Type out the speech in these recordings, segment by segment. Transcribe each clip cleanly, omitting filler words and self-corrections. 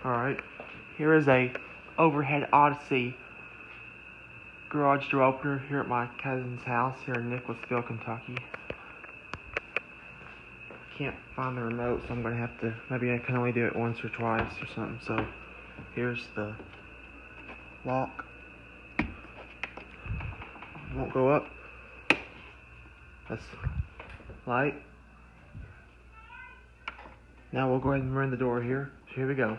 Alright, here is a overhead Odyssey garage door opener here at my cousin's house here in Nicholasville, Kentucky. Can't find the remote, so I'm going to have to, maybe I can only do it once or twice or something. So here's the lock. Won't go up. That's light. Now we'll go ahead and run the door here. So here we go.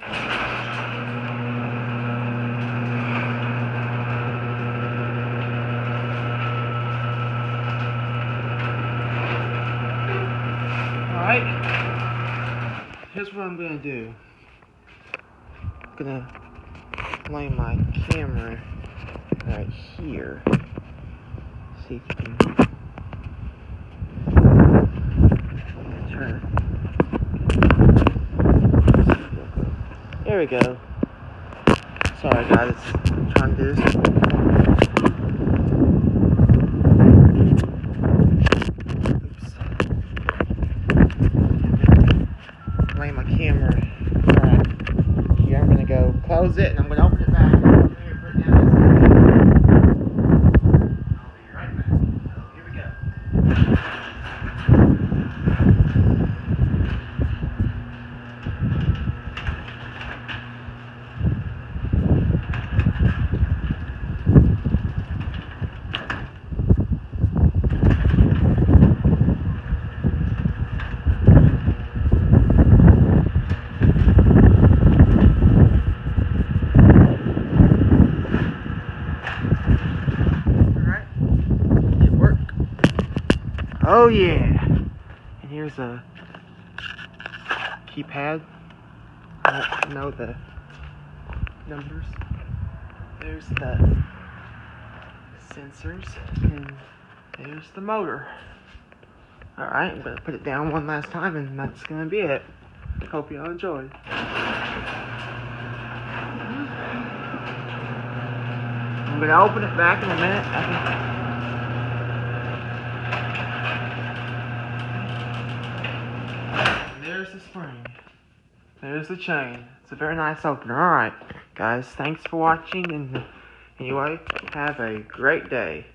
Alright. Here's what I'm gonna do. I'm gonna lay my camera right here. See if you can turn. There we go. Sorry guys, I'm trying to do this. Oops. Lay my camera right here. I'm gonna go close it and I'm gonna open it back. Oh yeah! And here's a keypad. I don't know the numbers. There's the sensors, and there's the motor. Alright, I'm gonna put it down one last time, and that's gonna be it. Hope y'all enjoyed. I'm gonna open it back in a minute. There's the spring. There's the chain. It's a very nice opener. Alright, guys, thanks for watching, and anyway, have a great day.